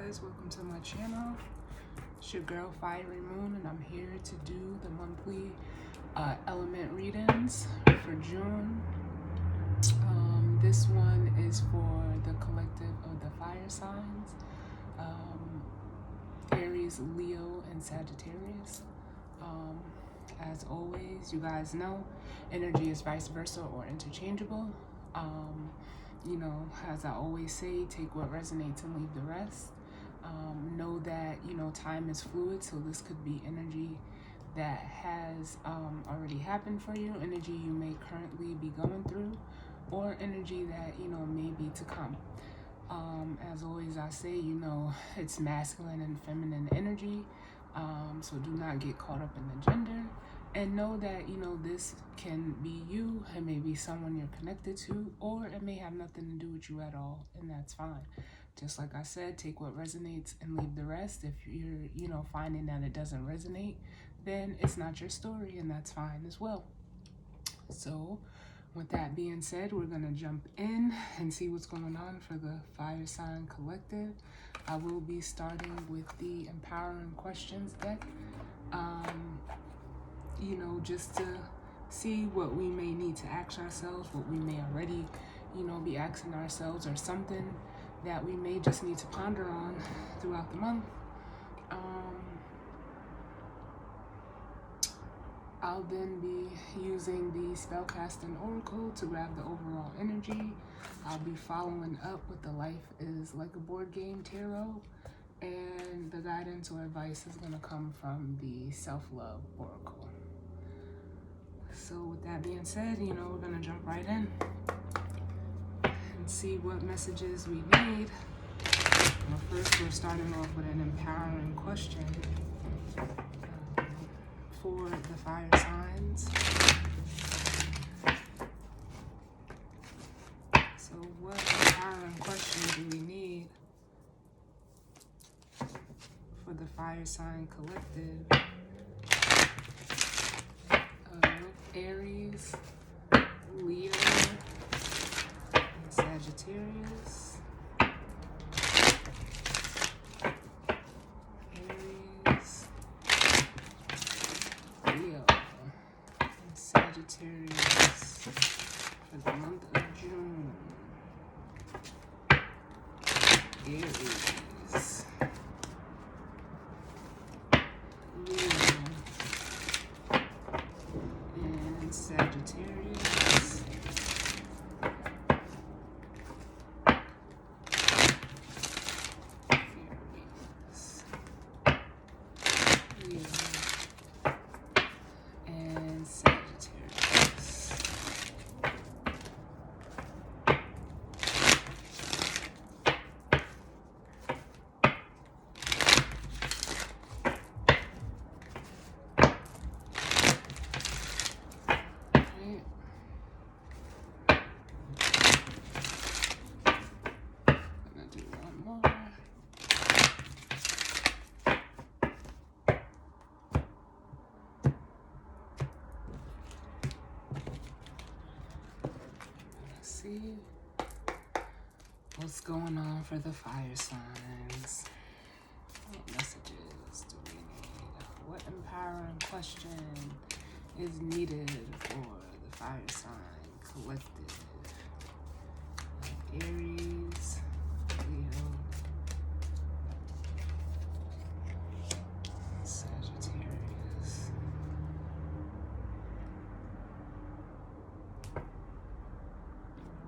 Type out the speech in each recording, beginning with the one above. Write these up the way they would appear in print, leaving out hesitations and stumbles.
guys, welcome to my channel. It's your girl Fiery Moon, and I'm here to do the monthly element readings for June. This one is for the collective of the fire signs, Aries, Leo, and Sagittarius. As always, you guys know energy is vice versa or interchangeable. As I always say, take what resonates and leave the rest. Know that, time is fluid, so this could be energy that has already happened for you, energy you may currently be going through, or energy that, may be to come. As always, I say, it's masculine and feminine energy, so do not get caught up in the gender. And know that, this can be you, it may be someone you're connected to, or it may have nothing to do with you at all, and that's fine. Just like I said, take what resonates and leave the rest. If you're, finding that it doesn't resonate, then it's not your story, and that's fine as well. So, with that being said, we're going to jump in and see what's going on for the Fire Sign Collective. I will be starting with the Empowering Questions deck. Just to see what we may need to ask ourselves, what we may already, be asking ourselves, or something that we may just need to ponder on throughout the month. I'll then be using the Spellcasting Oracle to grab the overall energy. I'll be following up with the Life is Like a Board Game Tarot, and the guidance or advice is going to come from the Self-Love Oracle. So with that being said, we're going to jump right in and see what messages we need. Well, first, we're starting off with an empowering question for the fire signs. So what empowering question do we need for the fire sign collective of Aries, Leo, and Sagittarius? Aries, Leo, and Sagittarius for the month of June. Aries, Leo, and Sagittarius. Aries, Leo, and Sagittarius. Gonna do one more. Let's see what's going on for the fire signs. What messages do we need? What empowering question is needed for the fire sign collective? Aries, Leo, Sagittarius.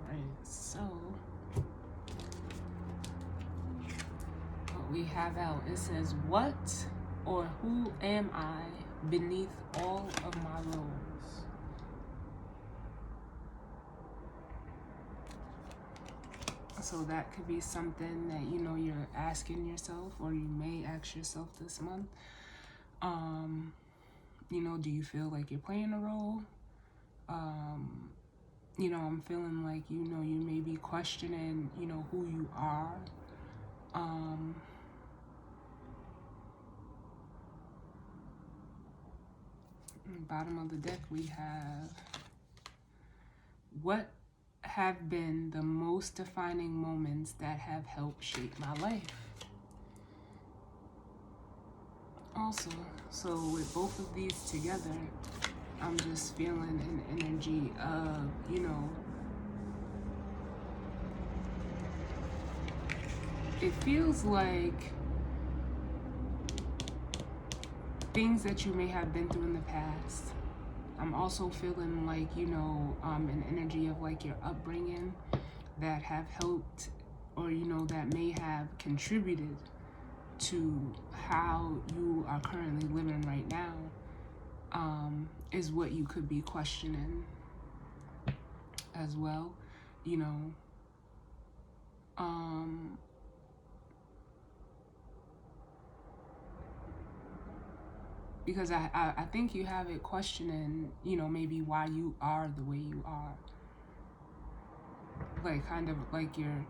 Alright, so what we have out, it says, what or who am I beneath all of my roles? So that could be something that, you're asking yourself, or you may ask yourself this month. Do you feel like you're playing a role? I'm feeling like, you may be questioning, who you are. Bottom of the deck, we have, what have been the most defining moments that have helped shape my life? Also, so with both of these together, I'm just feeling an energy of, it feels like things that you may have been through in the past. I'm also feeling like, an energy of like your upbringing that have helped, or, that may have contributed to how you are currently living right now, is what you could be questioning as well, because I think you have it questioning, maybe why you are the way you are. Like kind of like you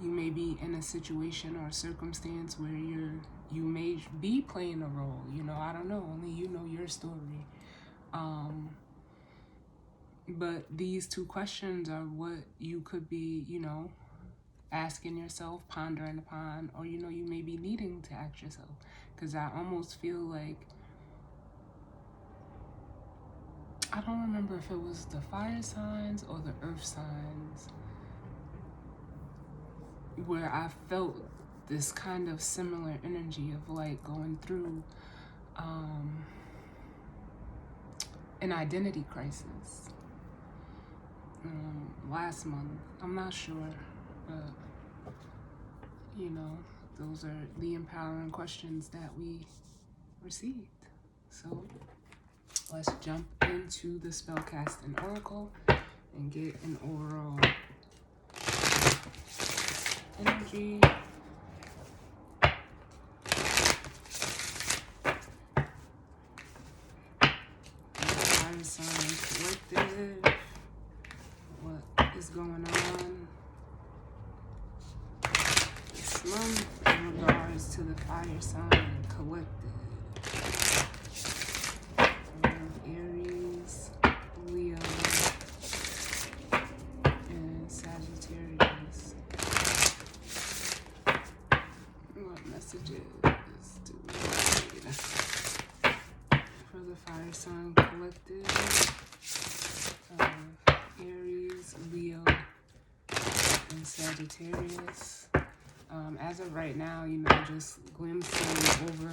may be in a situation or a circumstance where you may be playing a role, I don't know, only you know your story. But these two questions are what you could be, asking yourself, pondering upon, or, you may be needing to ask yourself. Because I almost feel like, I don't remember if it was the fire signs or the earth signs, where I felt this kind of similar energy of like going through an identity crisis last month. I'm not sure, but those are the empowering questions that we received. So let's jump into the spellcasting oracle and get an overall energy. Fire sign collective. What is going on this month in regards to the fire sign collective? Aries, Leo, and Sagittarius. What messages do we need for the fire sign collective of Aries, Leo, and Sagittarius? As of right now, just glimpsing over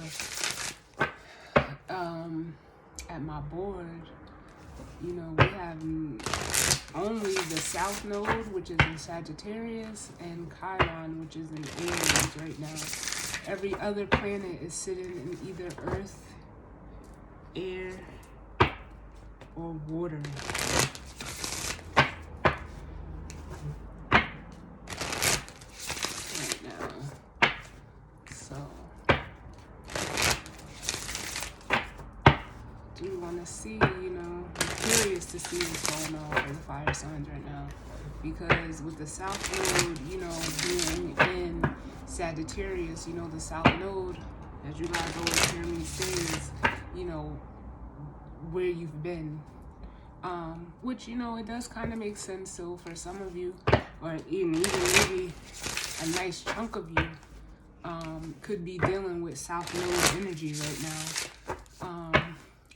at my board, we have only the South Node, which is in Sagittarius, and Chiron, which is in Aries right now. Every other planet is sitting in either Earth, air, or water. Right now. So, do you want to see, I'm curious to see what's going on for the fire signs right now. Because with the South Node, being in Sagittarius, the South Node, as you guys always hear me say, is, where you've been. Which, it does kind of make sense. So for some of you, or even maybe a nice chunk of you, could be dealing with South Node energy right now.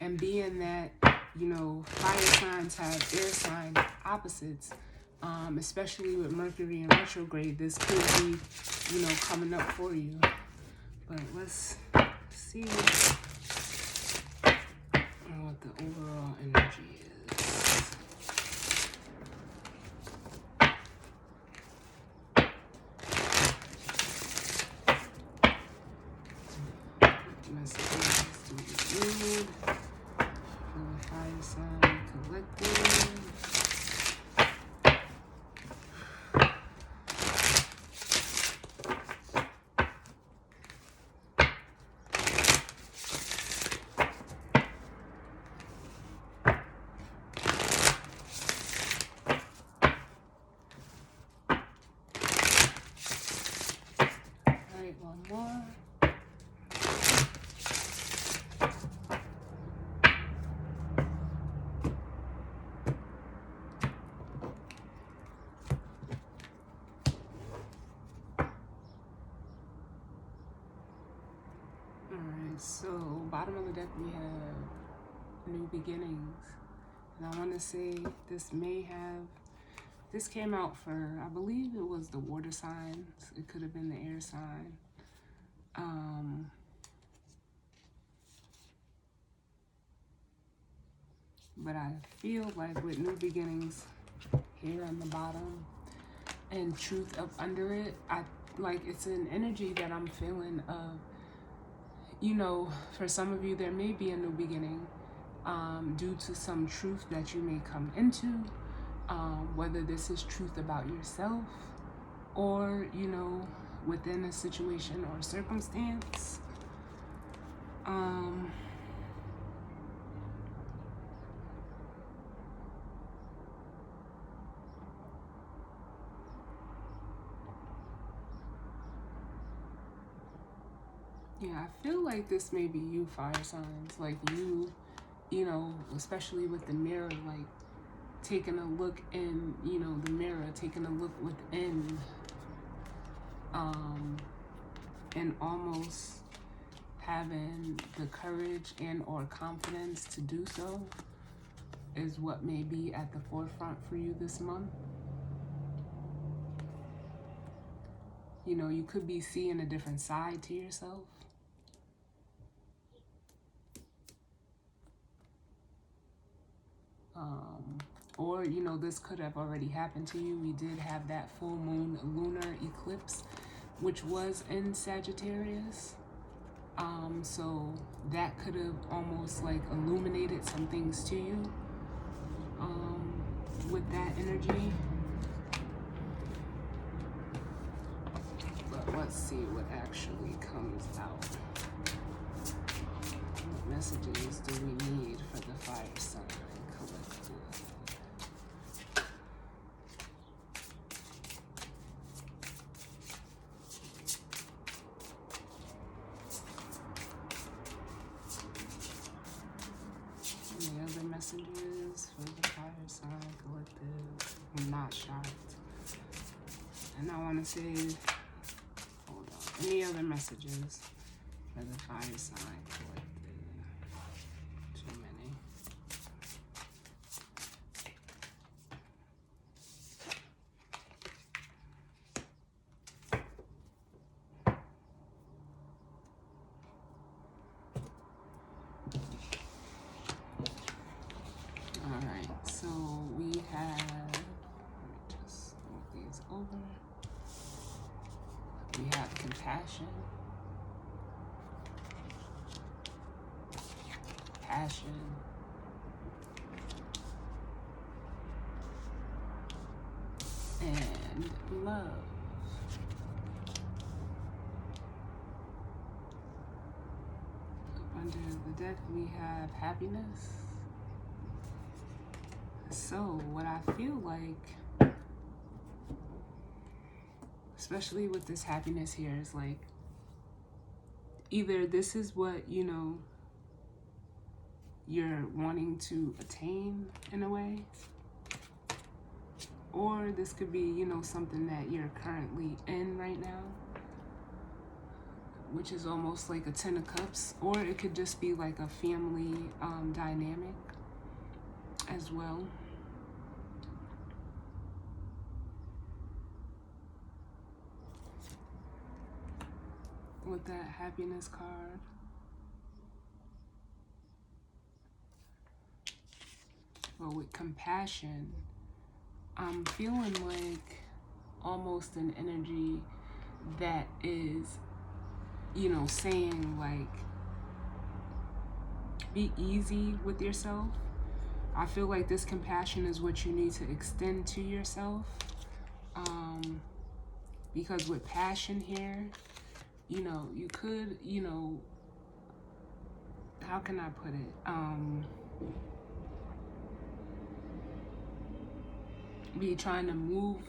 And being that, fire signs have air sign opposites, especially with Mercury in retrograde, this could be, coming up for you. But let's see what the overall energy is. Messages do we need for the fire sign collective? Alright, one more. So, bottom of the deck, we have new beginnings. And I want to say this came out for, I believe it was the water signs. It could have been the air sign. But I feel like with new beginnings here on the bottom and truth up under it, it's an energy that I'm feeling of, for some of you, there may be a new beginning due to some truth that you may come into, whether this is truth about yourself or, within a situation or circumstance. Yeah, I feel like this may be you, fire signs. Like you, especially with the mirror, like taking a look in, the mirror, taking a look within, and almost having the courage and or confidence to do so is what may be at the forefront for you this month. You could be seeing a different side to yourself. Or, this could have already happened to you. We did have that full moon lunar eclipse, which was in Sagittarius. So that could have almost like illuminated some things to you with that energy. But let's see what actually comes out. What messages do we need for the fire sign collective? Any other messages for the fire sign collective? I'm not shocked. And I want to say, hold on, any other messages for the fire sign collective? Too many. All right, so we have, let me just move these over. We have compassion, passion, and love. Under the deck, we have happiness. So what I feel like, especially with this happiness here, is like either this is what, you're wanting to attain in a way, or this could be, something that you're currently in right now, which is almost like a 10 of cups, or it could just be like a family dynamic as well. With that happiness card. But with compassion, I'm feeling like almost an energy that is, saying like, be easy with yourself. I feel like this compassion is what you need to extend to yourself. Because with passion here, you could, how can I put it? Be trying to move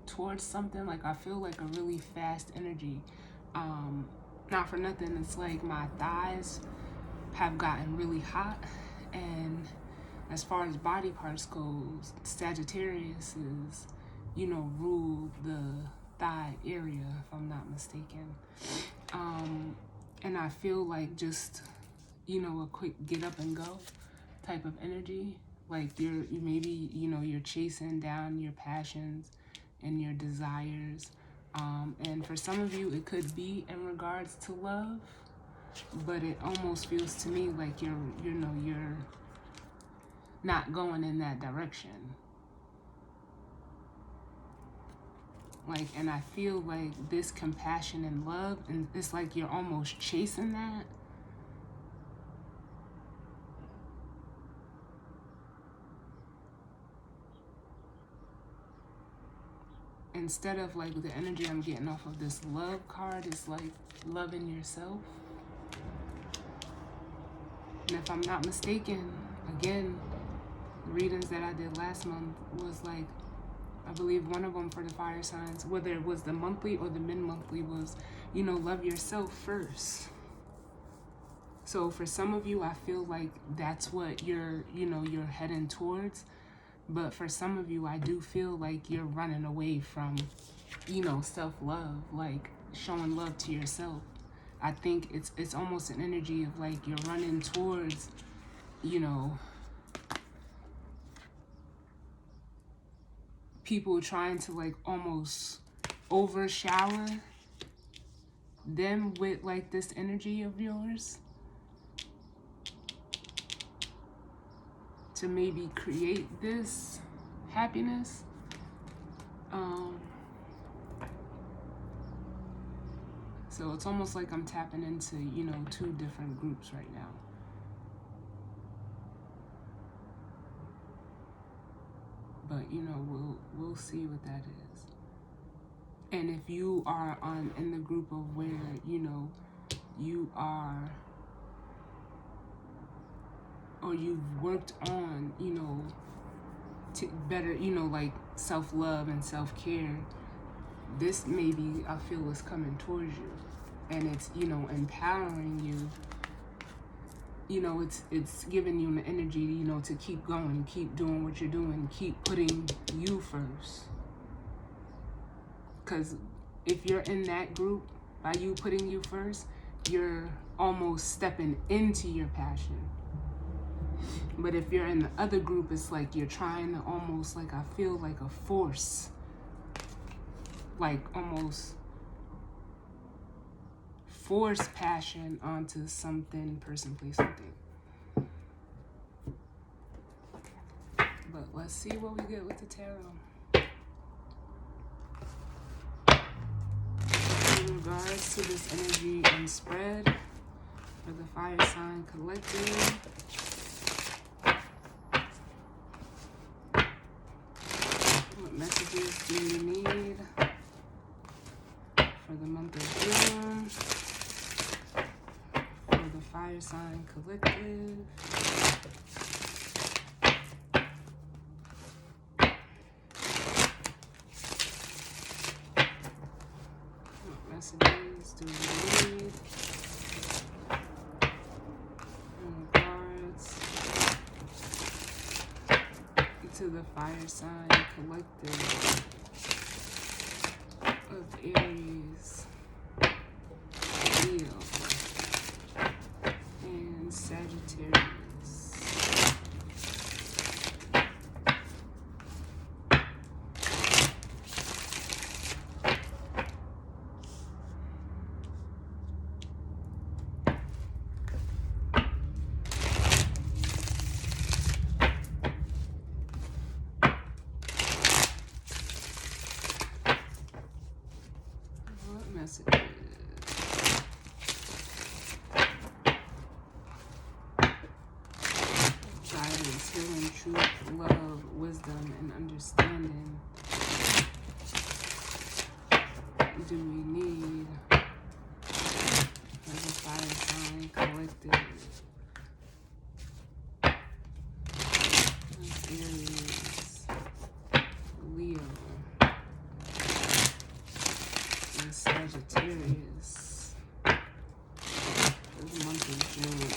towards something. Like I feel like a really fast energy. Not for nothing, it's like my thighs have gotten really hot, and as far as body parts goes, Sagittarius is, rule the thigh area, if I'm not mistaken. And I feel like just, a quick get up and go type of energy. Like you maybe, you're chasing down your passions and your desires. And for some of you, it could be in regards to love, but it almost feels to me like you're not going in that direction. Like, and I feel like this compassion and love, and it's like you're almost chasing that. Instead of like the energy I'm getting off of this love card is like loving yourself. And if I'm not mistaken, again, the readings that I did last month was like, I believe one of them for the fire signs, whether it was the monthly or the mid-monthly, was, love yourself first. So for some of you, I feel like that's what you're heading towards. But for some of you, I do feel like you're running away from, self-love, like showing love to yourself. I think it's almost an energy of like you're running towards, people trying to like almost overshower them with like this energy of yours to maybe create this happiness. So it's almost like I'm tapping into, two different groups right now. But, we'll see what that is. And if you are in the group of where, you are, or you've worked on, to better, like self-love and self-care, this maybe I feel is coming towards you. And it's, empowering you. It's giving you the energy, to keep going, keep doing what you're doing, keep putting you first. Because if you're in that group, by you putting you first, you're almost stepping into your passion. But if you're in the other group, it's like you're trying to almost, like, I feel like a force, like almost force passion onto something, person, place, something. But let's see what we get with the tarot. In regards to this energy and spread for the fire sign collective, what messages do you need for the month of June for the fire sign collective? What messages do we need in regards to the fire sign collective of Aries, Leo, and Sagittarius? Messages. Guidance, healing, truth, love, wisdom, and understanding do we need for the fire sign collective of Aries, Leo, and Sagittarius for the month of June?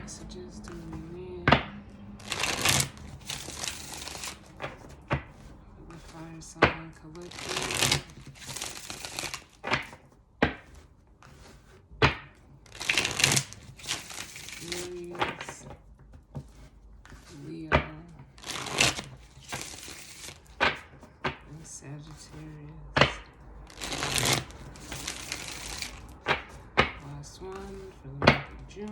Messages Aries, Leo, and Sagittarius. Last one for the month of June.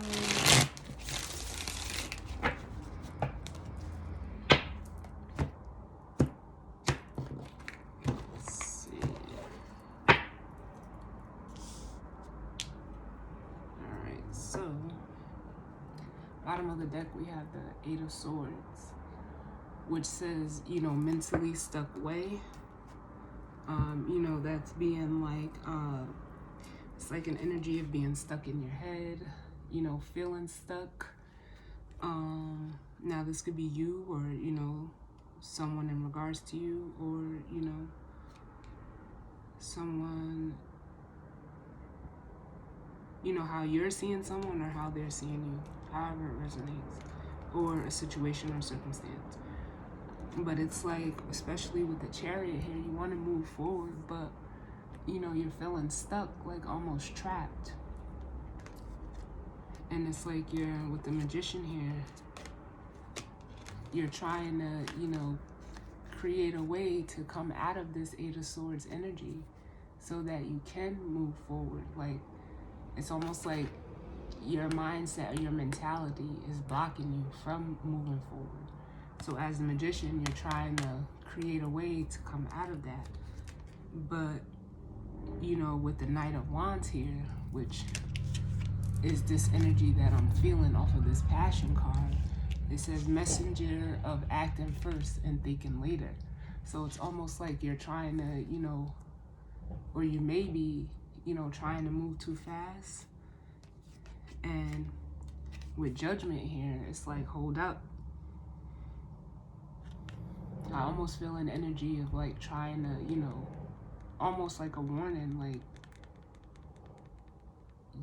Bottom of the deck, we have the Eight of Swords, which says, you know, mentally stuck away. You know, that's being like, it's like an energy of being stuck in your head, you know, feeling stuck. Now this could be you or, you know, someone in regards to you, or, you know, someone, you know, how you're seeing someone or how they're seeing you, however it resonates, or a situation or circumstance. But it's like, especially with the Chariot here, you want to move forward, but, you know, you're feeling stuck, like almost trapped. And it's like you're, with the Magician here, you're trying to, you know, create a way to come out of this Eight of Swords energy so that you can move forward. Like, it's almost like your mindset or your mentality is blocking you from moving forward. So as a Magician, you're trying to create a way to come out of that. But, you know, with the Knight of Wands here, which is this energy that I'm feeling off of this Passion card, it says messenger of acting first and thinking later. So it's almost like you're trying to, you know, or you may be, you know, trying to move too fast. And with Judgment here, it's like, hold up. I almost feel an energy of like trying to, you know, almost like a warning, like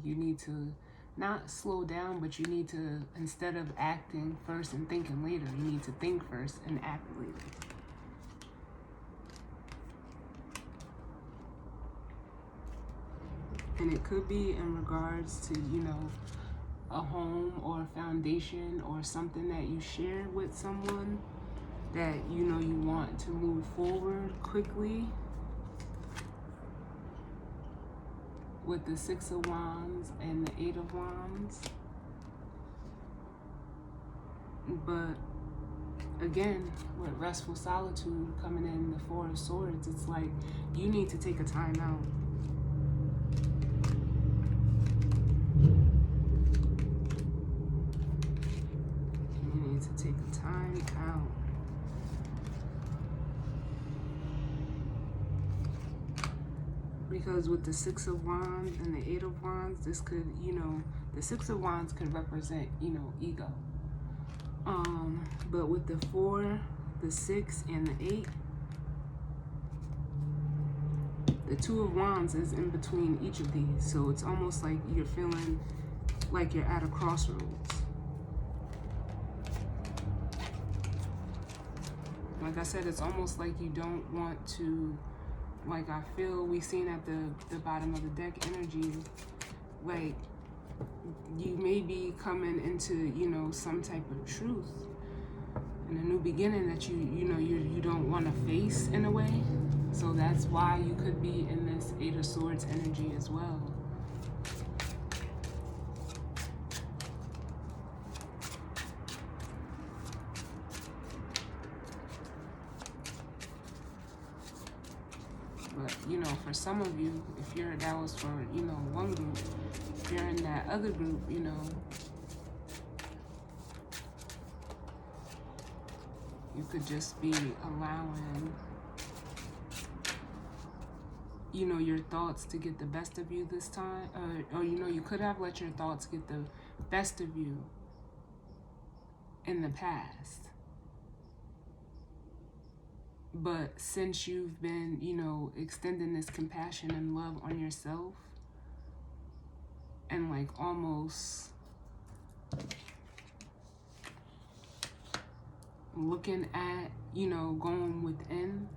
you need to not slow down, but you need to, instead of acting first and thinking later, you need to think first and act later. And it could be in regards to, you know, a home or a foundation or something that you share with someone that, you know, you want to move forward quickly. With the Six of Wands and the Eight of Wands. But again, with Restful Solitude coming in the Four of Swords, it's like you need to take a time out. You need to take a time out. Because with the Six of Wands and the Eight of Wands, this could, you know, the Six of Wands could represent, you know, ego. But with the 4, the 6, and the 8, the Two of Wands is in between each of these. So it's almost like you're feeling like you're at a crossroads. Like I said, it's almost like you don't want to, like I feel we seen at the bottom of the deck energy, like you may be coming into, you know, some type of truth and a new beginning that you don't want to face in a way. So that's why you could be in this Eight of Swords energy as well. But, you know, for some of you, if that was for, you know, one group, if you're in that other group, you know, you could just be allowing, you know, your thoughts to get the best of you this time. Or, you know, you could have let your thoughts get the best of you in the past. But since you've been, you know, extending this compassion and love on yourself and like almost looking at, you know, going within,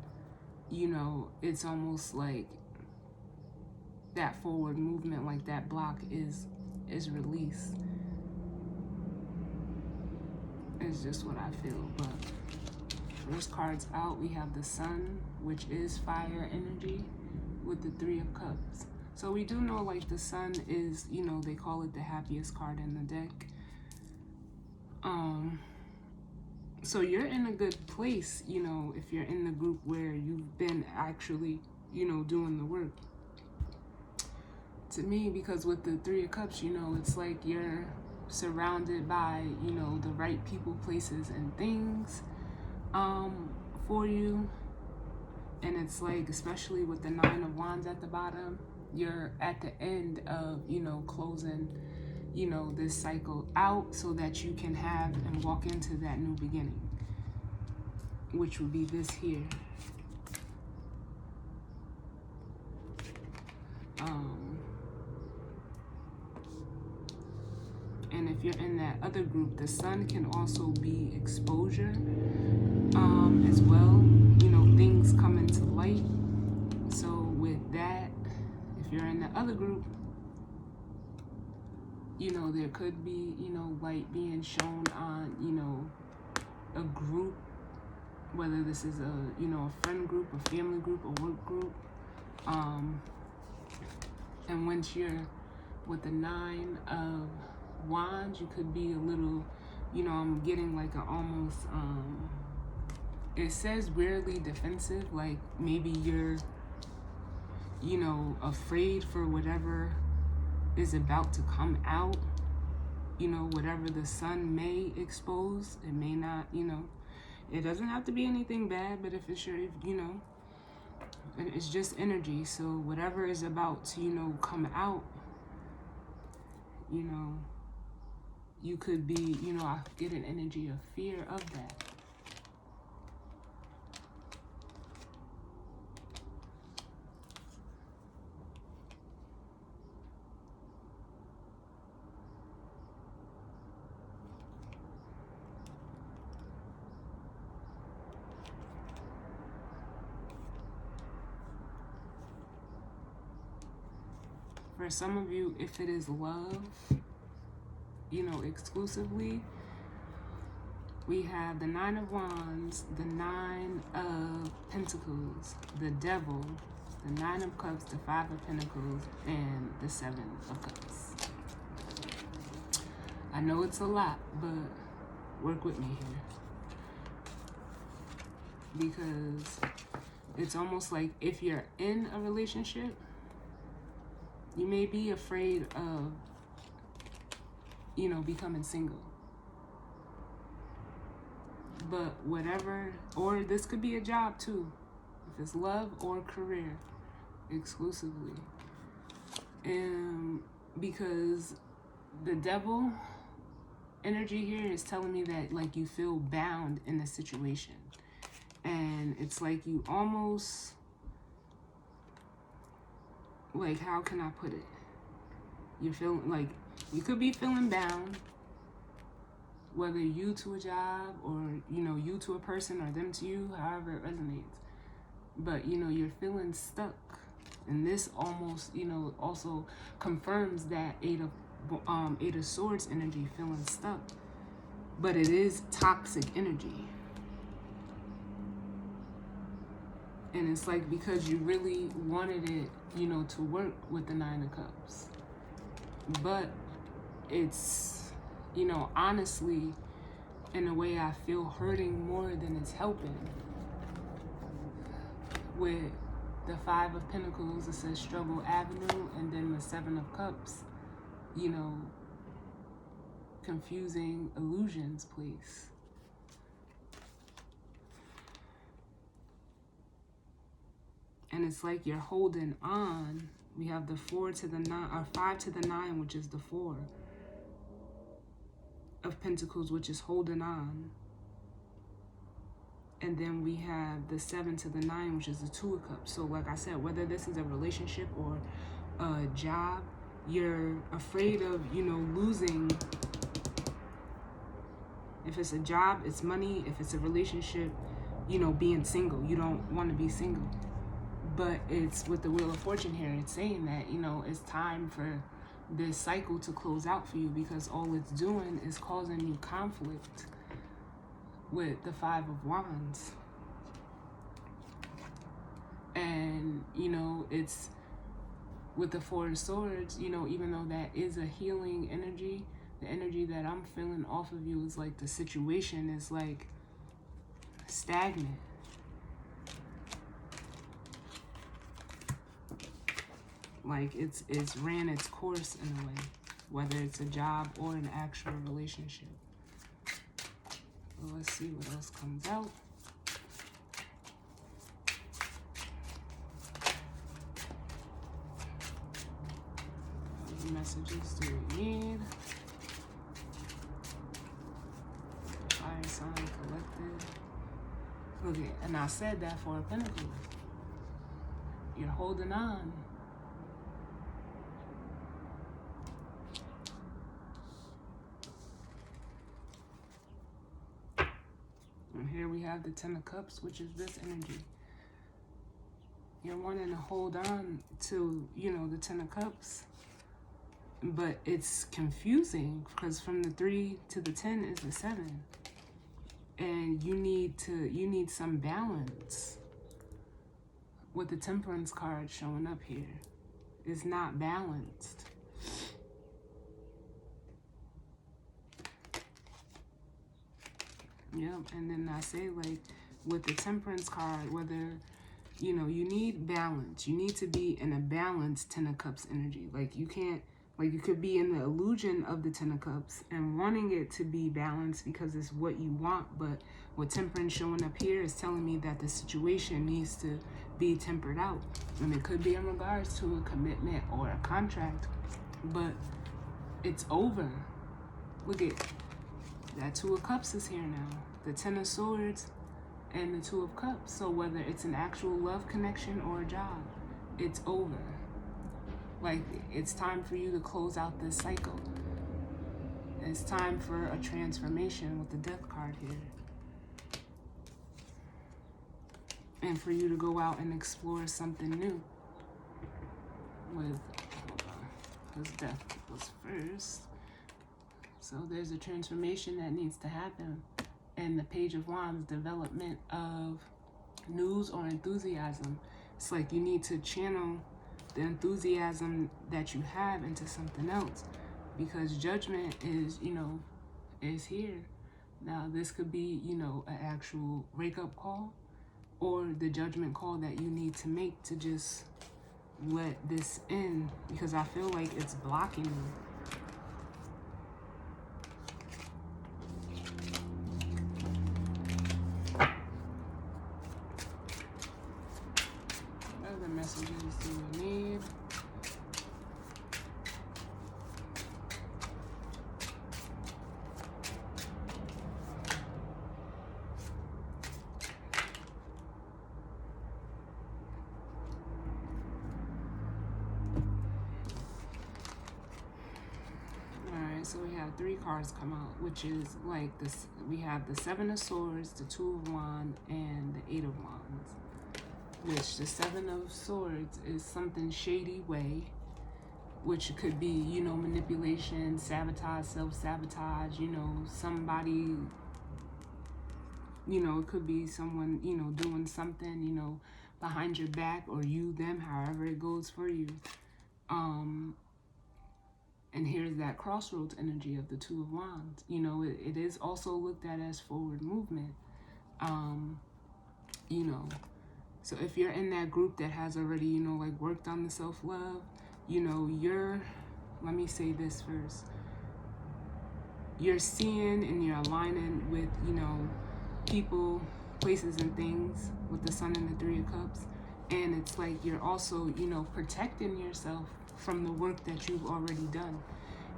you know, it's almost like that forward movement, like that block is released. It's just what I feel. But first cards out, we have the Sun, which is fire energy, with the Three of Cups. So we do know, like, the Sun is, you know, they call it the happiest card in the deck. So you're in a good place, you know, if you're in the group where you've been actually, you know, doing the work. To me, because with the Three of Cups, you know, it's like you're surrounded by, you know, the right people, places, and things for you. And it's like, especially with the Nine of Wands at the bottom, you're at the end of, you know, closing, you know, this cycle out so that you can have and walk into that new beginning, which would be this here. And if you're in that other group, the Sun can also be exposure as well. You know, things come into light. So with that, if you're in the other group, you know, there could be, you know, light being shown on, you know, a group, whether this is a, you know, a friend group, a family group, a work group. And once you're with the Nine of Wands, you could be a little, you know, I'm getting like a almost, it says weirdly defensive, like maybe you're, you know, afraid for whatever is about to come out, you know, whatever the Sun may expose. It may not, you know, it doesn't have to be anything bad, but if it's your, you know, it's just energy. So whatever is about to, you know, come out, you know, you could be, you know, I get an energy of fear of that. For some of you, if it is love, you know, exclusively, we have the Nine of Wands, the Nine of Pentacles, the Devil, the Nine of Cups, the Five of Pentacles, and the Seven of Cups. I know it's a lot, but work with me here. Because it's almost like if you're in a relationship, you may be afraid of, you know, becoming single. But whatever, or this could be a job too, if it's love or career exclusively. And because the Devil energy here is telling me that, like, you feel bound in the situation. And it's like you almost, like, how can I put it? You're feeling like you could be feeling bound, whether you to a job or, you know, you to a person or them to you, however it resonates. But, you know, you're feeling stuck. And this almost, you know, also confirms that Eight of Swords energy, feeling stuck. But it is toxic energy. And it's like because you really wanted it, you know, to work with the Nine of Cups. But it's, you know, honestly, in a way I feel hurting more than it's helping. With the Five of Pentacles, it says Struggle Avenue, and then the Seven of Cups, you know, confusing illusions place. And it's like you're holding on. We have the 4 to the 9, or 5 to the 9, which is the 4 of Pentacles, which is holding on. And then we have the 7 to the 9, which is the 2 of Cups. So like I said, whether this is a relationship or a job, you're afraid of, you know, losing. If it's a job, it's money. If it's a relationship, you know, being single. You don't want to be single. But it's with the Wheel of Fortune here, it's saying that, you know, it's time for this cycle to close out for you, because all it's doing is causing you conflict. with the Five of Wands. And, you know, it's with the Four of Swords, you know, even though that is a healing energy, the energy that I'm feeling off of you is like the situation is like stagnant. Like it's ran its course in a way, whether it's a job or an actual relationship. Well, let's see what else comes out. What messages do we need? Fire sign collected. Okay, and I said that for a Pentacles. You're holding on. And here we have the Ten of Cups, which is this energy. You're wanting to hold on to, you know, the Ten of Cups. But it's confusing because from the 3 to the 10 is the 7. And you need some balance. With the Temperance card showing up here. It's not balanced. Yep, and then I say, like, with the Temperance card, whether, you know, you need balance. You need to be in a balanced Ten of Cups energy. Like, you can't, like, you could be in the illusion of the Ten of Cups and wanting it to be balanced because it's what you want. But what Temperance showing up here is telling me that the situation needs to be tempered out. And it could be in regards to a commitment or a contract. But it's over. Look at that Two of Cups is here now. The Ten of Swords and the Two of Cups. So whether it's an actual love connection or a job, it's over. Like, it's time for you to close out this cycle. It's time for a transformation with the Death card here. And for you to go out and explore something new. With, hold on, because Death was first. So there's a transformation that needs to happen. And the Page of Wands, development of news or enthusiasm. It's like you need to channel the enthusiasm that you have into something else. Because Judgment is, you know, is here. Now, this could be, you know, an actual wake-up call. Or the judgment call that you need to make to just let this in. Because I feel like it's blocking you. Messages do we need? Alright, so we have 3 cards come out, which is like this. We have the Seven of Swords, the Two of Wands, and the Eight of Wands. Which the Seven of Swords is something shady way, which could be, you know, manipulation, sabotage, self-sabotage, you know, somebody, you know, it could be someone, you know, doing something, you know, behind your back, or you, them, however it goes for you. And here's that crossroads energy of the Two of Wands. You know, it is also looked at as forward movement. You know, so if you're in that group that has already, you know, like worked on the self-love, you know, let me say this first. You're seeing and you're aligning with, you know, people, places, and things with the Sun and the Three of Cups. And it's like you're also, you know, protecting yourself from the work that you've already done.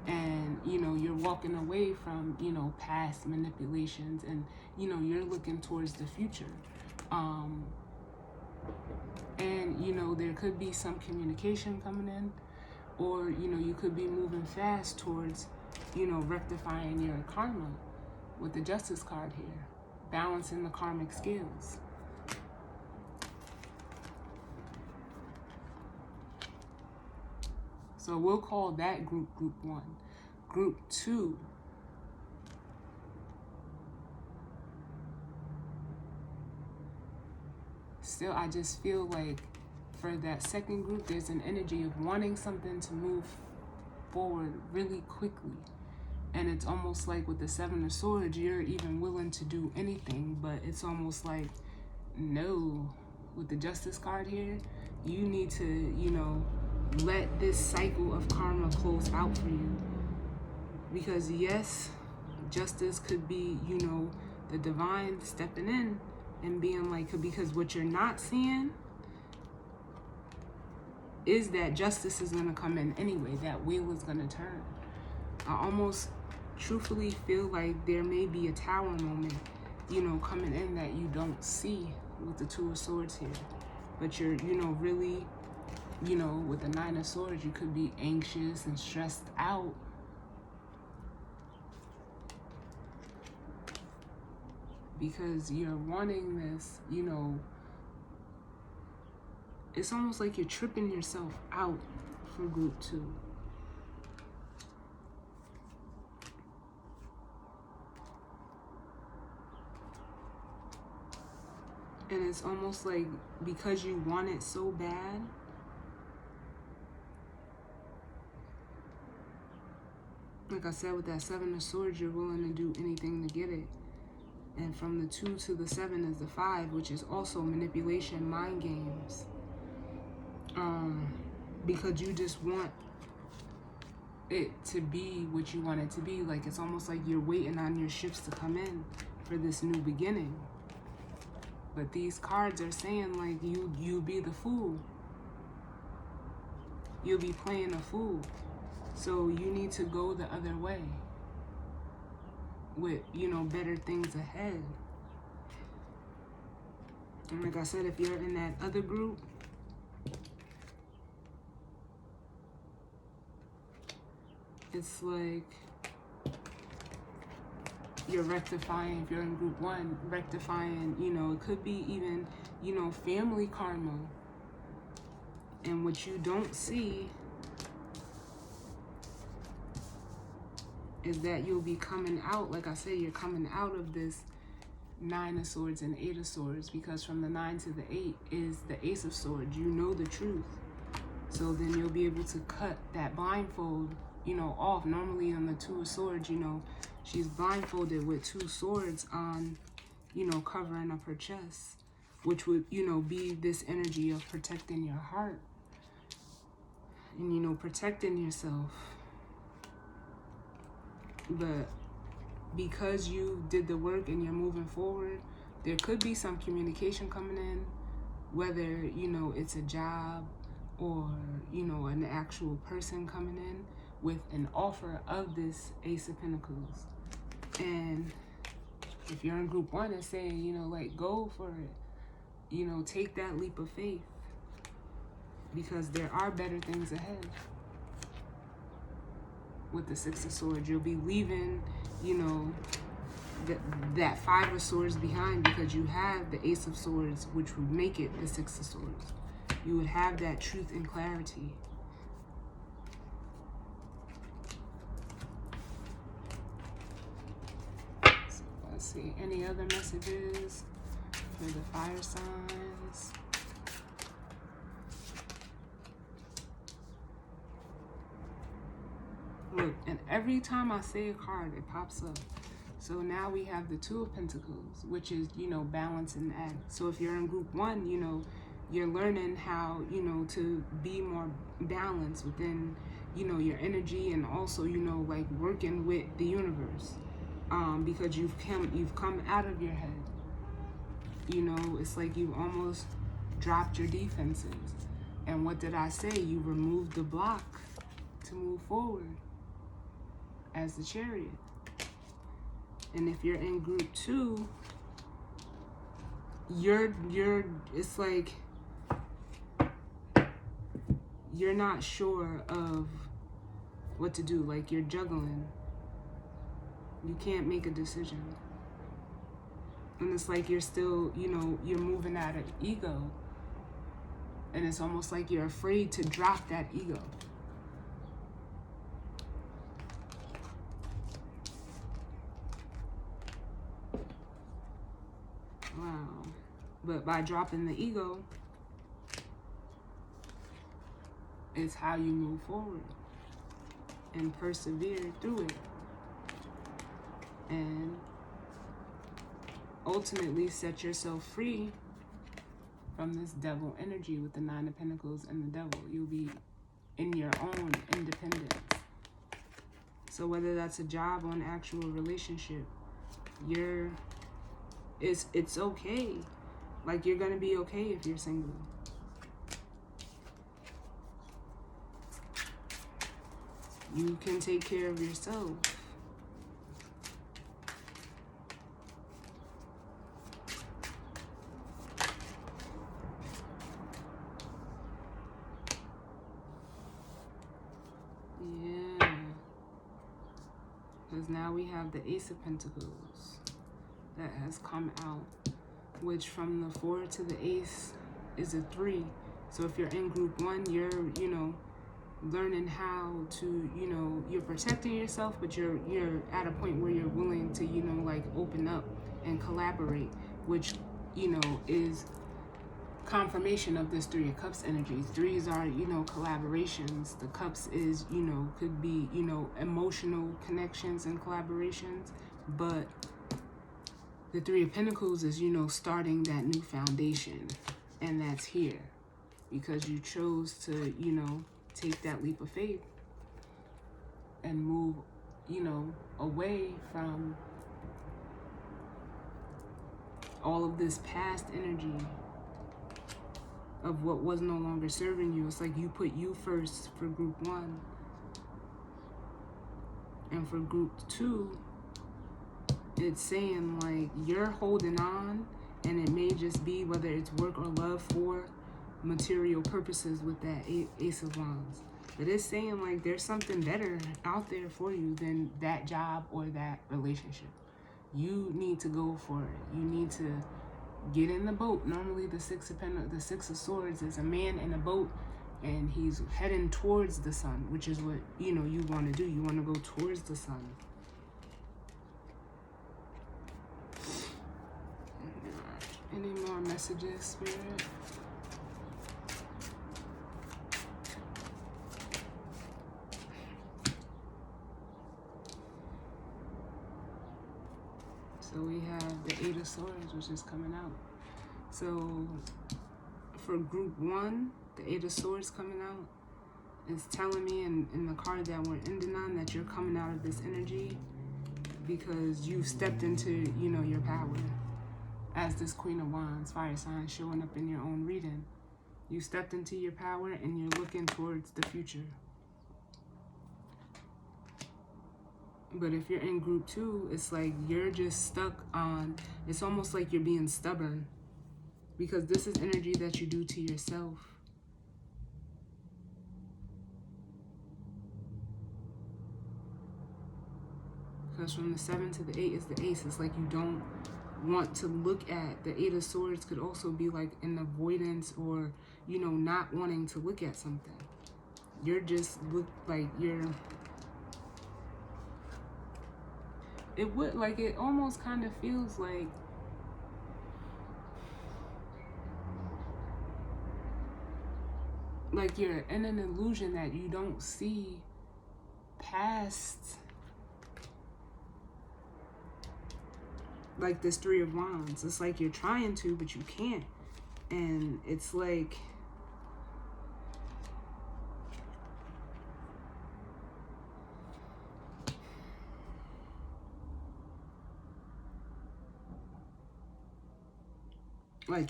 And, you know, you're walking away from, you know, past manipulations, and, you know, you're looking towards the future. And, you know, there could be some communication coming in, or, you know, you could be moving fast towards, you know, rectifying your karma with the Justice card here, balancing the karmic scales. So we'll call that group 1. Group 2 still, I just feel like for that second group, there's an energy of wanting something to move forward really quickly. And it's almost like with the Seven of Swords, you're even willing to do anything, but it's almost like, no, with the Justice card here, you need to, you know, let this cycle of karma close out for you. Because yes, justice could be, you know, the divine stepping in and being like, because what you're not seeing is that justice is going to come in anyway. That wheel is going to turn. I almost truthfully feel like there may be a tower moment, you know, coming in that you don't see with the Two of Swords here. But you're, you know, really, you know, with the Nine of Swords, you could be anxious and stressed out. Because you're wanting this, you know, it's almost like you're tripping yourself out for group 2. And it's almost like because you want it so bad, like I said, with that Seven of Swords, you're willing to do anything to get it. And from the 2 to the 7 is the 5, which is also manipulation, mind games. Because you just want it to be what you want it to be. Like, it's almost like you're waiting on your ships to come in for this new beginning. But these cards are saying, like, you'll be the fool. You'll be playing a fool. So you need to go the other way with, you know, better things ahead. And like I said, if you're in that other group, it's like you're rectifying. If you're in group 1, rectifying, you know, it could be even, you know, family karma. And what you don't see is that you'll be coming out, like I said, you're coming out of this Nine of Swords and Eight of Swords, because from the 9 to the 8 is the Ace of Swords. You know the truth. So then you'll be able to cut that blindfold, you know, off. Normally on the Two of Swords, you know, she's blindfolded with 2 swords on, you know, covering up her chest, which would, you know, be this energy of protecting your heart and, you know, protecting yourself. But because you did the work and you're moving forward, there could be some communication coming in, whether, you know, it's a job or, you know, an actual person coming in with an offer of this Ace of Pentacles. And if you're in group 1, it's saying, you know, like, go for it. You know, take that leap of faith, because there are better things ahead. With the Six of Swords, you'll be leaving, you know, that 5 of Swords behind, because you have the Ace of Swords, which would make it the Six of Swords. You would have that truth and clarity. So let's see, any other messages for the fire signs? Look, and every time I say a card, it pops up. So now we have the Two of Pentacles, which is, you know, balance and act. So if you're in group 1, you know, you're learning how, you know, to be more balanced within, you know, your energy, and also, you know, like working with the universe. Because you've come out of your head. You know, it's like you almost dropped your defenses. And what did I say? You removed the block to move forward as the Chariot. And if you're in group 2, it's like you're not sure of what to do. Like, you're juggling. You can't make a decision. And it's like you're still, you know, you're moving out of ego. And it's almost like you're afraid to drop that ego. Wow. But by dropping the ego, it's how you move forward and persevere through it. And ultimately set yourself free from this devil energy with the Nine of Pentacles and the devil. You'll be in your own independence. So whether that's a job or an actual relationship, it's okay. Like, you're gonna be okay if you're single. You can take care of yourself. Yeah. Because now we have the Ace of Pentacles that has come out, which from the 4 to the Ace is a 3. So if you're in group 1, you're, learning how to, you're protecting yourself, but you're at a point where you're willing to, like, open up and collaborate, which, is confirmation of this 3 of Cups energy. 3s are, collaborations. The Cups is, could be, emotional connections and collaborations, but the 3 of Pentacles is, starting that new foundation, and that's here because you chose to, take that leap of faith and move, away from all of this past energy of what was no longer serving you. It's like you put you first for group 1. And for group 2, it's saying like you're holding on, and it may just be whether it's work or love for material purposes with that Ace of Wands. But it's saying like there's something better out there for you than that job or that relationship. You need to go for it. You need to get in the boat. Normally the Six of Swords is a man in a boat, and he's heading towards the sun, which is what, you want to do. You want to go towards the sun. Any more messages, Spirit? So we have the 8 of Swords, which is coming out. So for group 1, the 8 of Swords coming out is telling me in the card that we're ending on that you're coming out of this energy because you've stepped into, your power. As this Queen of Wands, fire sign, showing up in your own reading. You stepped into your power and you're looking towards the future. But if you're in group 2, it's like you're just stuck on, it's almost like you're being stubborn because this is energy that you do to yourself. Because from the 7 to the 8 is the Ace. It's like you don't want to look at. The 8 of Swords could also be like an avoidance or, not wanting to look at something. You're just it almost kind of feels like you're in an illusion that you don't see past like this 3 of Wands. It's like you're trying to, but you can't. And it's like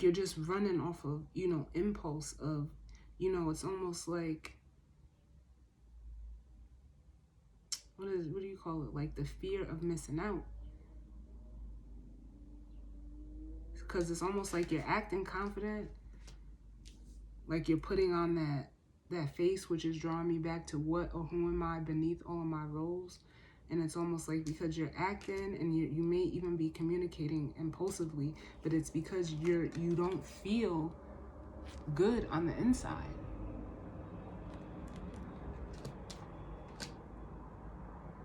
you're just running off of, impulse of, it's almost like, what do you call it? Like the fear of missing out. Because it's almost like you're acting confident, like you're putting on that face, which is drawing me back to what or who am I beneath all of my roles. And it's almost like because you're acting and you may even be communicating impulsively, but it's because you don't feel good on the inside.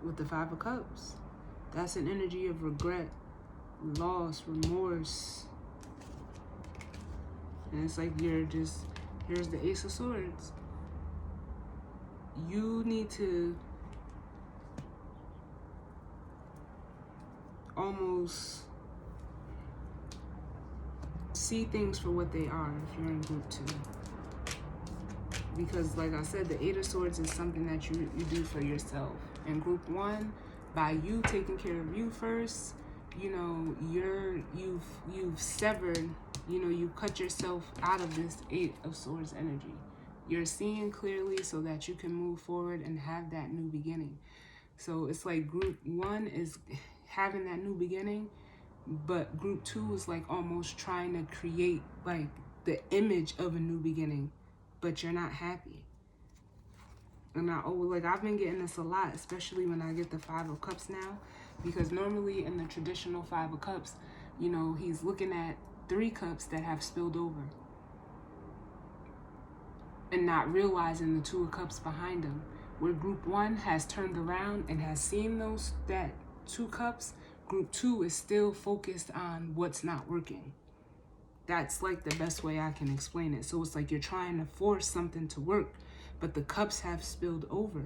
With the 5 of Cups, that's an energy of regret, loss, remorse. And it's like you're just, here's the Ace of Swords. You need to almost see things for what they are if you're in group 2. Because like I said, the Eight of Swords is something that you do for yourself. In group 1, by you taking care of you first, you know, you've severed, you know, you cut yourself out of this Eight of Swords energy. You're seeing clearly so that you can move forward and have that new beginning. So it's like group 1 is having that new beginning, but group 2 is like almost trying to create like the image of a new beginning, but you're not happy. And I've been getting this a lot, especially when I get the Five of Cups now, because normally in the traditional Five of Cups, you know, he's looking at 3 cups that have spilled over and not realizing the 2 of Cups behind him. Where group 1 has turned around and has seen that 2 cups, group 2 is still focused on what's not working. That's like the best way I can explain it. So it's like you're trying to force something to work, but the cups have spilled over.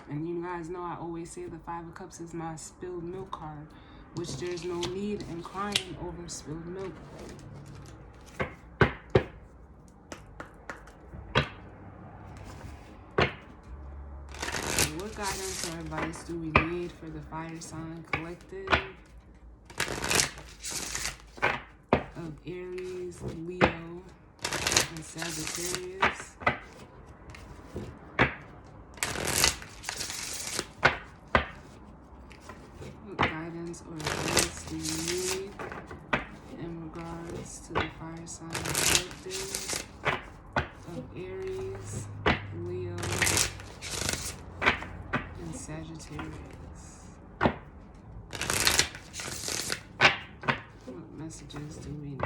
And you guys know I always say the Five of Cups is my spilled milk card, which there's no need in crying over spilled milk. What guidance or advice do we need for the fire sign collective of Aries, Leo, and Sagittarius? What guidance or advice do you need in regards to the fire sign collective of Aries, Leo, and Sagittarius? What messages do we need?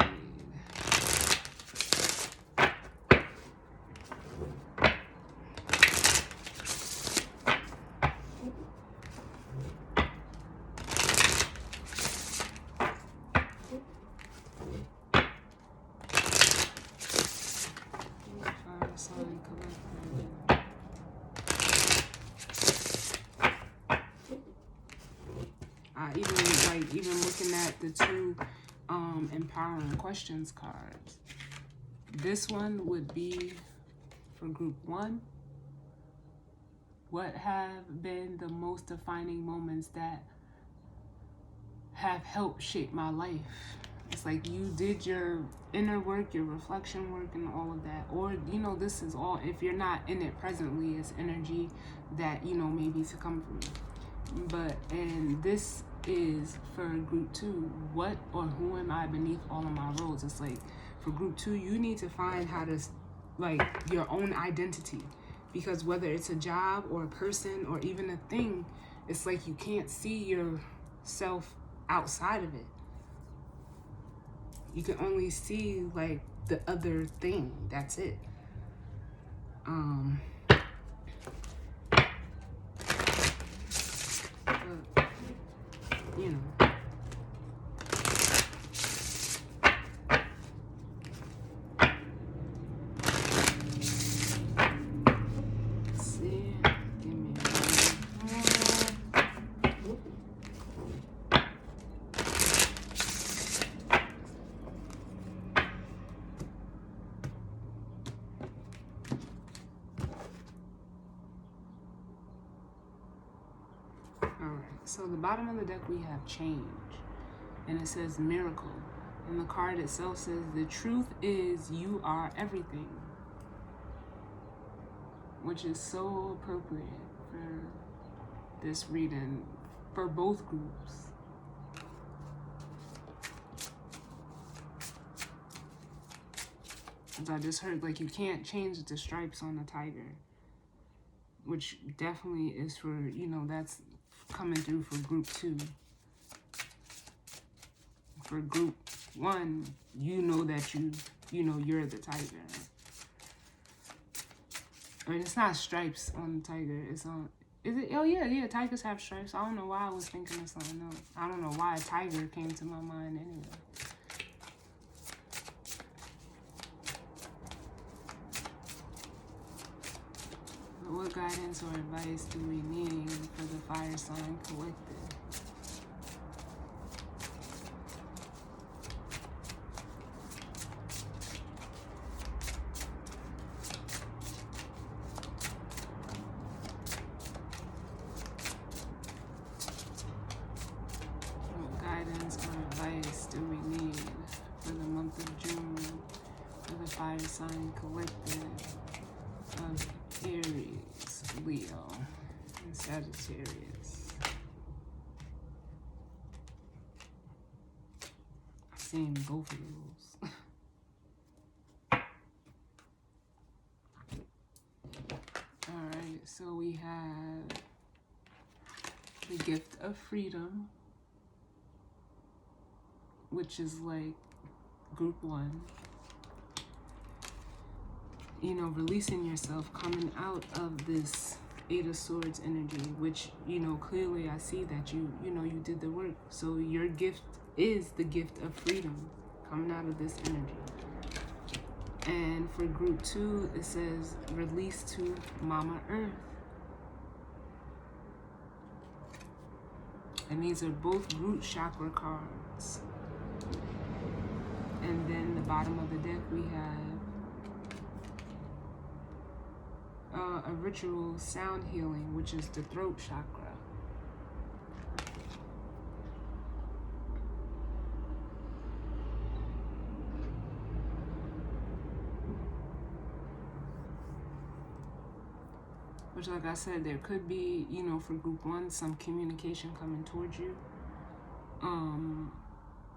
Fire sign collective. Even looking at the 2 empowering questions cards, this one would be for group 1. What have been the most defining moments that have helped shape my life? It's like you did your inner work, your reflection work, and all of that. Or, you know, this is all, if you're not in it presently, it's energy that, you know, maybe to come from you. But, and this is for group 2, what or who am I beneath all of my roles? It's like for group 2, you need to find how to, like, your own identity, because whether it's a job or a person or even a thing, it's like you can't see yourself outside of it. You can only see like the other thing. That's it. But, you know. Let's see. Give me a minute. Alright, so the bottom of the deck we have change, and it says miracle, and the card itself says the truth is you are everything, which is so appropriate for this reading for both groups. As I just heard, like, you can't change the stripes on the tiger, which definitely is for, you know, that's coming through for group 2. For group 1, you know that you know you're the tiger. I mean, it's not stripes on the tiger. It's on. Is it? Oh yeah. Tigers have stripes. I don't know why I was thinking of something else. I don't know why a tiger came to my mind anyway. But what guidance or advice do we need for the fire sign collective? What guidance or advice do we need for the month of June for the fire sign collective of Aries, Leo, and Sagittarius? I've seen both of those. Alright, so we have the gift of freedom, which is like group 1. You know, releasing yourself, coming out of this 8 of Swords energy, which, you know, clearly I see that you did the work. So your gift is the gift of freedom, coming out of this energy. And for group 2, it says release to Mama Earth. And these are both root chakra cards. And then the bottom of the deck we have a ritual sound healing, which is the throat chakra. Which, like I said, there could be, you know, for group 1, some communication coming towards you.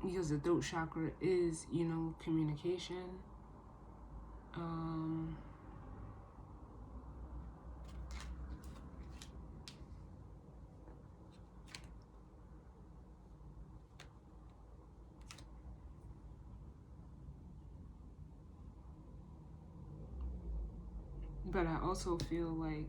Because the throat chakra is, you know, communication. But I also feel like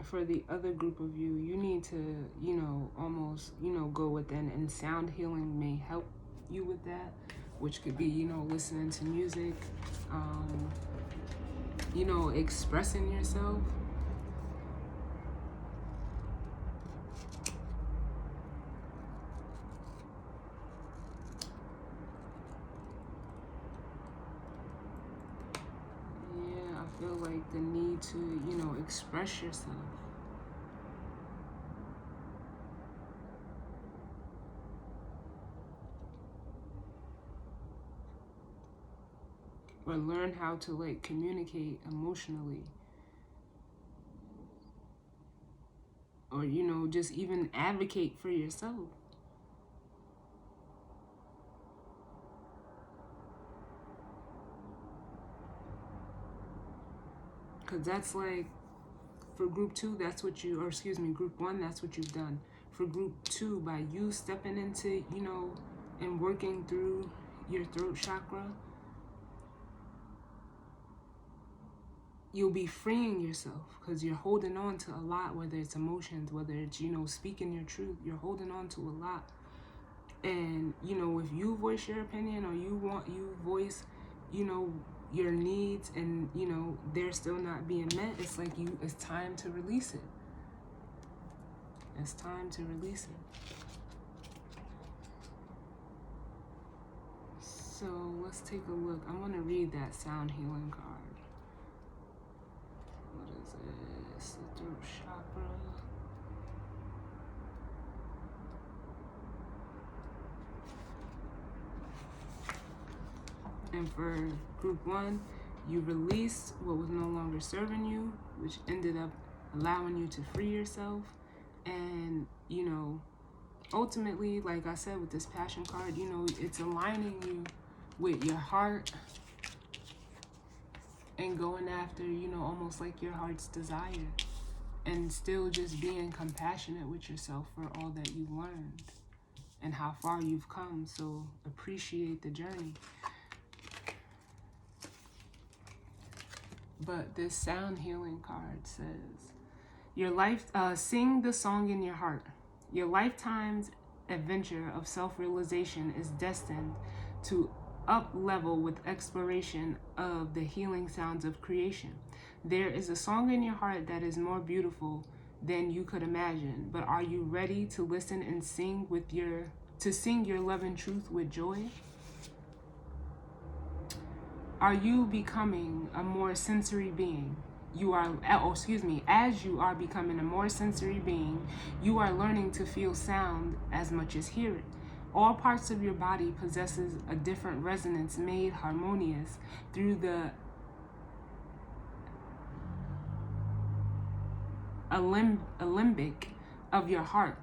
for the other group of you, you need to, you know, almost, you know, go within, and sound healing may help you with that, which could be, you know, listening to music, you know, expressing yourself. Yeah, I feel like the need to, you know, express yourself. Or learn how to, like, communicate emotionally. Or, you know, just even advocate for yourself. Because that's like, for group 2, that's what you, or excuse me, group 1, that's what you've done. For group 2, by you stepping into, you know, and working through your throat chakra, you'll be freeing yourself, because you're holding on to a lot, whether it's emotions, whether it's, you know, speaking your truth, you're holding on to a lot. And, you know, if you voice your opinion, or you voice, you know, your needs, and, you know, they're still not being met, it's like it's time to release it. It's time to release it. So let's take a look. I'm going to read that sound healing card. What is it? It's the throat chakra. And for group 1, you released what was no longer serving you, which ended up allowing you to free yourself. And, you know, ultimately, like I said with this passion card, you know, it's aligning you with your heart and going after, you know, almost like your heart's desire, and still just being compassionate with yourself for all that you've learned and how far you've come. So appreciate the journey. but this sound healing card says, your life, sing the song in your heart. Your lifetime's adventure of self-realization is destined to up level with exploration of the healing sounds of creation. There is a song in your heart that is more beautiful than you could imagine, but are you ready to listen and sing sing your love and truth with joy? Are you becoming a more sensory being? As you are becoming a more sensory being, you are learning to feel sound as much as hear it. All parts of your body possesses a different resonance made harmonious through the alembic of your heart.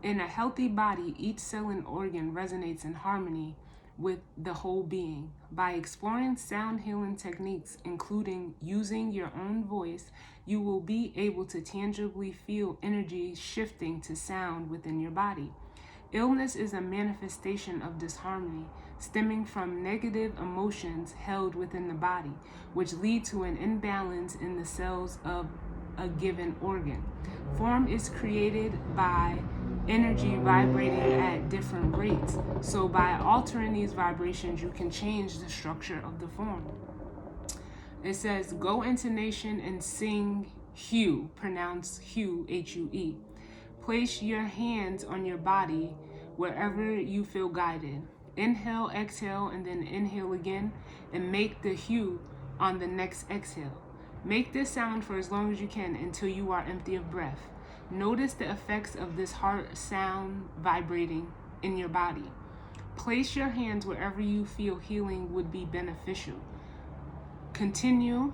In a healthy body, each cell and organ resonates in harmony with the whole being. By exploring sound healing techniques, including using your own voice, you will be able to tangibly feel energy shifting to sound within your body. Illness is a manifestation of disharmony stemming from negative emotions held within the body, which lead to an imbalance in the cells of a given organ. Form is created by energy vibrating at different rates. So by altering these vibrations, you can change the structure of the form. It says, go intonation and sing Hue, pronounced Hue, H-U-E. Place your hands on your body wherever you feel guided. Inhale, exhale, and then inhale again, and make the hue on the next exhale. Make this sound for as long as you can until you are empty of breath. Notice the effects of this heart sound vibrating in your body. Place your hands wherever you feel healing would be beneficial. Continue,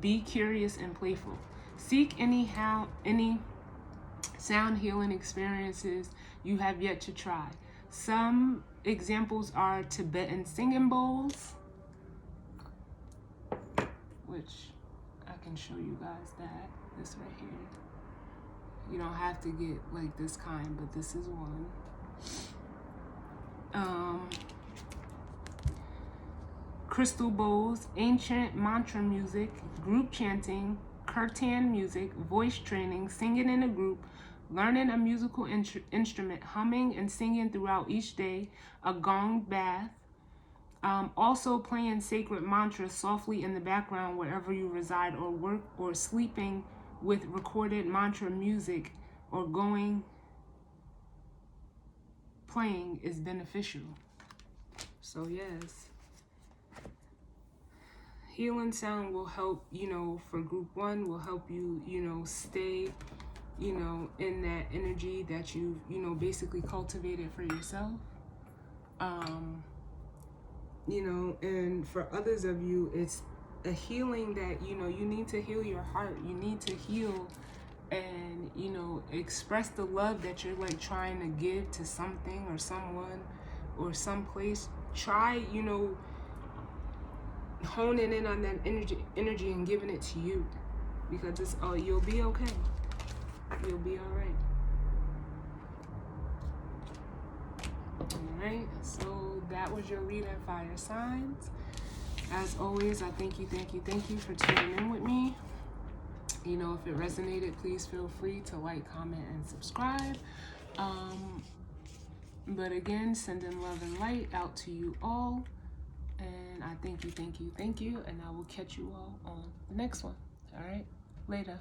be curious and playful. Seek any sound healing experiences you have yet to try. Some examples are Tibetan singing bowls, which I can show you guys that. This right here. You don't have to get like this kind, but this is one. Crystal bowls, ancient mantra music, group chanting, kirtan music, voice training, singing in a group, learning a musical instrument, humming and singing throughout each day, a gong bath, also playing sacred mantras softly in the background wherever you reside or work, or sleeping with recorded mantra music or playing is beneficial. So yes, healing sound will help, for group one, will help you, stay, in that energy that you, basically cultivated for yourself. And for others of you, it's a healing that, you need to heal your heart. You need to heal and, express the love that you're like trying to give to something or someone or someplace. Try, honing in on that energy and giving it to you, because you'll be okay. You'll be all right. Alright, so that was your reading, fire signs. As always, I thank you for tuning in with me. If it resonated, please feel free to like, comment, and subscribe. But again, sending love and light out to you all. And I thank you, and I will catch you all on the next one. All right, later.